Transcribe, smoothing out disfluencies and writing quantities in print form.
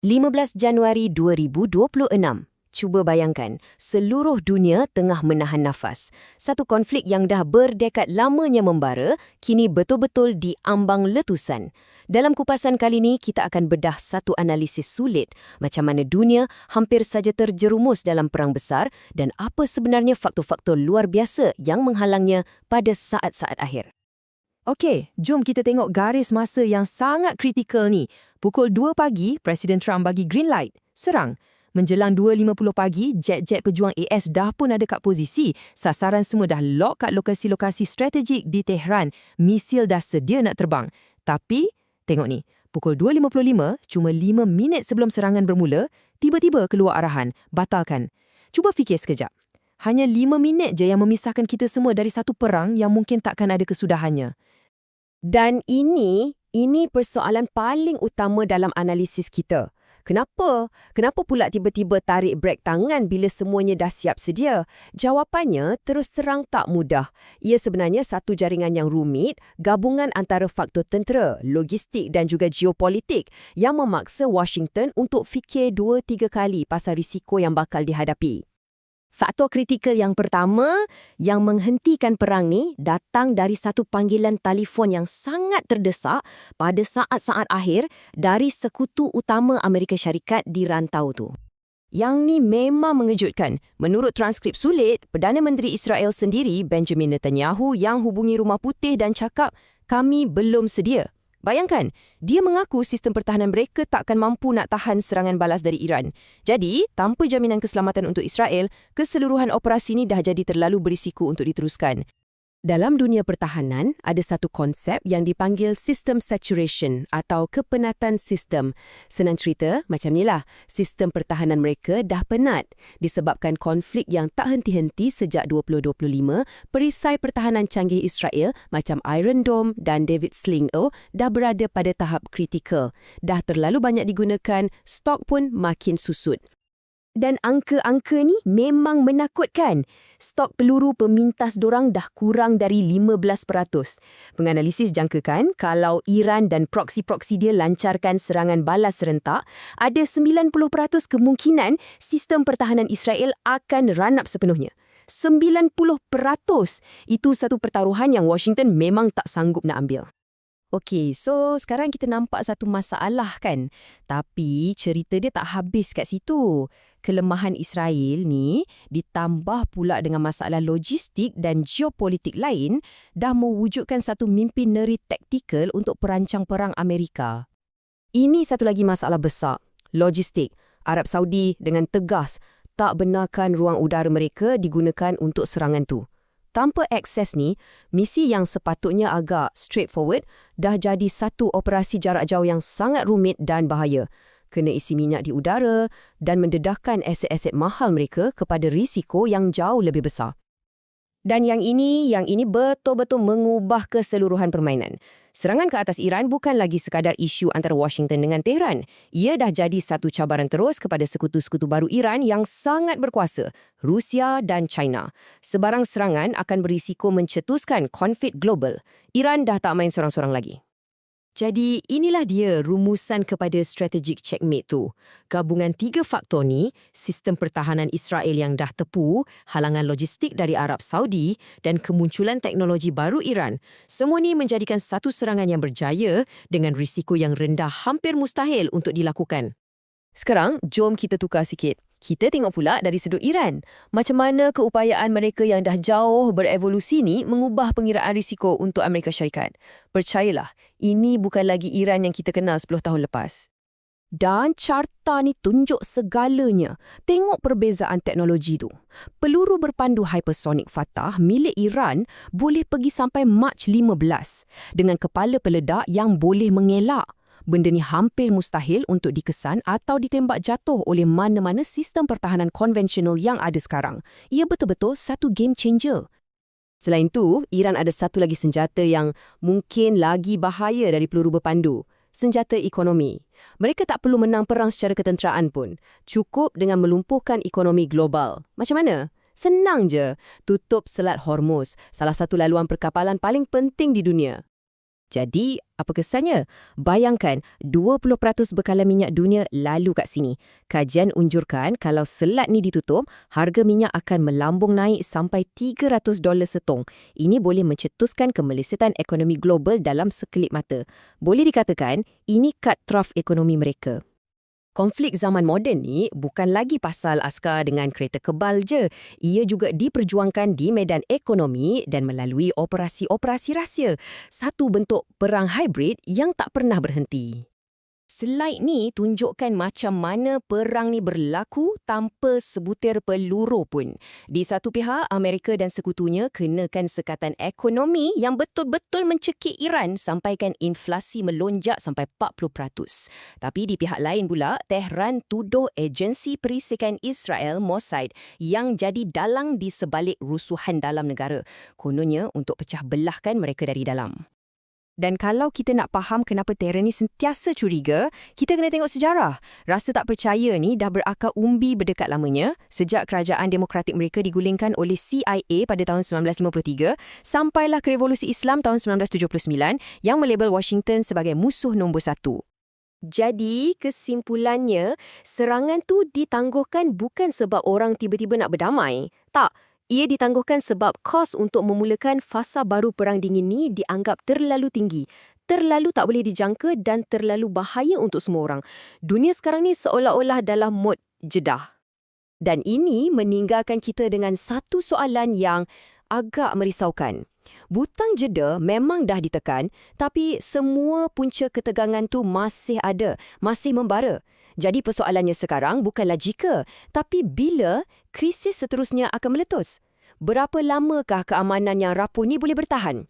15 Januari 2026. Cuba bayangkan, seluruh dunia tengah menahan nafas. Satu konflik yang dah berdekad lamanya membara, kini betul-betul diambang letusan. Dalam kupasan kali ini, kita akan bedah satu analisis sulit, macam mana dunia hampir saja terjerumus dalam perang besar dan apa sebenarnya faktor-faktor luar biasa yang menghalangnya pada saat-saat akhir. Okey, jom kita tengok garis masa yang sangat kritikal ni. Pukul 2 pagi, Presiden Trump bagi green light. Serang. Menjelang 2.50 pagi, jet-jet pejuang AS dah pun ada kat posisi. Sasaran semua dah lock kat lokasi-lokasi strategik di Tehran. Misil dah sedia nak terbang. Tapi, tengok ni. Pukul 2.55, cuma 5 minit sebelum serangan bermula, tiba-tiba keluar arahan. Batalkan. Cuba fikir sekejap. Hanya 5 minit je yang memisahkan kita semua dari satu perang yang mungkin takkan ada kesudahannya. Dan ini persoalan paling utama dalam analisis kita. Kenapa? Kenapa pula tiba-tiba tarik brek tangan bila semuanya dah siap sedia? Jawapannya terus terang tak mudah. Ia sebenarnya satu jaringan yang rumit, gabungan antara faktor tentera, logistik dan juga geopolitik yang memaksa Washington untuk fikir 2-3 kali pasal risiko yang bakal dihadapi. Faktor kritikal yang pertama yang menghentikan perang ni datang dari satu panggilan telefon yang sangat terdesak pada saat-saat akhir dari sekutu utama Amerika Syarikat di rantau tu. Yang ni memang mengejutkan. Menurut transkrip sulit, Perdana Menteri Israel sendiri, Benjamin Netanyahu, yang hubungi Rumah Putih dan cakap, "Kami belum sedia." Bayangkan, dia mengaku sistem pertahanan mereka takkan mampu nak tahan serangan balas dari Iran. Jadi, tanpa jaminan keselamatan untuk Israel, keseluruhan operasi ini dah jadi terlalu berisiko untuk diteruskan. Dalam dunia pertahanan, ada satu konsep yang dipanggil sistem saturation atau kepenatan sistem. Senang cerita, macam inilah, sistem pertahanan mereka dah penat disebabkan konflik yang tak henti-henti sejak 2025, perisai pertahanan canggih Israel macam Iron Dome dan David Sling dah berada pada tahap kritikal. Dah terlalu banyak digunakan, stok pun makin susut. Dan angka-angka ni memang menakutkan. Stok peluru pemintas dorang dah kurang dari 15%. Penganalisis jangkakan kalau Iran dan proksi-proksi dia lancarkan serangan balas serentak, ada 90% kemungkinan sistem pertahanan Israel akan ranap sepenuhnya. 90%! Itu satu pertaruhan yang Washington memang tak sanggup nak ambil. Okey, so sekarang kita nampak satu masalah kan? Tapi cerita dia tak habis kat situ. Kelemahan Israel ni ditambah pula dengan masalah logistik dan geopolitik lain dah mewujudkan satu mimpi neri taktikal untuk perancang perang Amerika. Ini satu lagi masalah besar, logistik. Arab Saudi dengan tegas tak benarkan ruang udara mereka digunakan untuk serangan tu. Tanpa akses ni, misi yang sepatutnya agak straightforward dah jadi satu operasi jarak jauh yang sangat rumit dan bahaya. Kena isi minyak di udara dan mendedahkan aset-aset mahal mereka kepada risiko yang jauh lebih besar. Dan yang ini betul-betul mengubah keseluruhan permainan. Serangan ke atas Iran bukan lagi sekadar isu antara Washington dengan Tehran. Ia dah jadi satu cabaran terus kepada sekutu-sekutu baru Iran yang sangat berkuasa, Rusia dan China. Sebarang serangan akan berisiko mencetuskan konflik global. Iran dah tak main sorang-sorang lagi. Jadi inilah dia rumusan kepada strategic checkmate tu. Gabungan 3 faktor ni, sistem pertahanan Israel yang dah tepu, halangan logistik dari Arab Saudi dan kemunculan teknologi baru Iran. Semua ni menjadikan satu serangan yang berjaya dengan risiko yang rendah hampir mustahil untuk dilakukan. Sekarang, jom kita tukar sikit. Kita tengok pula dari sudut Iran. Macam mana keupayaan mereka yang dah jauh berevolusi ni mengubah pengiraan risiko untuk Amerika Syarikat. Percayalah, ini bukan lagi Iran yang kita kenal 10 tahun lepas. Dan carta ni tunjuk segalanya. Tengok perbezaan teknologi tu. Peluru berpandu hypersonic Fatah milik Iran boleh pergi sampai Mach 15 dengan kepala peledak yang boleh mengelak. Benda ni hampir mustahil untuk dikesan atau ditembak jatuh oleh mana-mana sistem pertahanan konvensional yang ada sekarang. Ia betul-betul satu game changer. Selain tu, Iran ada satu lagi senjata yang mungkin lagi bahaya dari peluru berpandu. Senjata ekonomi. Mereka tak perlu menang perang secara ketenteraan pun. Cukup dengan melumpuhkan ekonomi global. Macam mana? Senang je. Tutup Selat Hormuz, salah satu laluan perkapalan paling penting di dunia. Jadi, apa kesannya? Bayangkan 20% bekalan minyak dunia lalu kat sini. Kajian unjurkan kalau selat ni ditutup, harga minyak akan melambung naik sampai $300 setong. Ini boleh mencetuskan kemelesetan ekonomi global dalam sekelip mata. Boleh dikatakan, ini cut trough ekonomi mereka. Konflik zaman moden ni bukan lagi pasal askar dengan kereta kebal je. Ia juga diperjuangkan di medan ekonomi dan melalui operasi-operasi rahsia. Satu bentuk perang hybrid yang tak pernah berhenti. Slide ni tunjukkan macam mana perang ni berlaku tanpa sebutir peluru pun. Di satu pihak, Amerika dan sekutunya kenakan sekatan ekonomi yang betul-betul mencekik Iran sampaikan inflasi melonjak sampai 40%. Tapi di pihak lain pula, Tehran tuduh agensi perisikan Israel Mossad yang jadi dalang di sebalik rusuhan dalam negara. Kononnya untuk pecah belahkan mereka dari dalam. Dan kalau kita nak faham kenapa Tehran ni sentiasa curiga, kita kena tengok sejarah. Rasa tak percaya ni dah berakar umbi berdekat lamanya sejak kerajaan demokratik mereka digulingkan oleh CIA pada tahun 1953 sampailah ke Revolusi Islam tahun 1979 yang melabel Washington sebagai musuh nombor satu. Jadi, kesimpulannya, serangan tu ditangguhkan bukan sebab orang tiba-tiba nak berdamai. Tak. Ia ditangguhkan sebab kos untuk memulakan fasa baru Perang Dingin ni dianggap terlalu tinggi, terlalu tak boleh dijangka dan terlalu bahaya untuk semua orang. Dunia sekarang ni seolah-olah dalam mod jedah. Dan ini meninggalkan kita dengan satu soalan yang agak merisaukan. Butang jeda memang dah ditekan, tapi semua punca ketegangan tu masih ada, masih membara. Jadi persoalannya sekarang bukanlah jika, tapi bila krisis seterusnya akan meletus. Berapa lamakah keamanan yang rapuh ni boleh bertahan?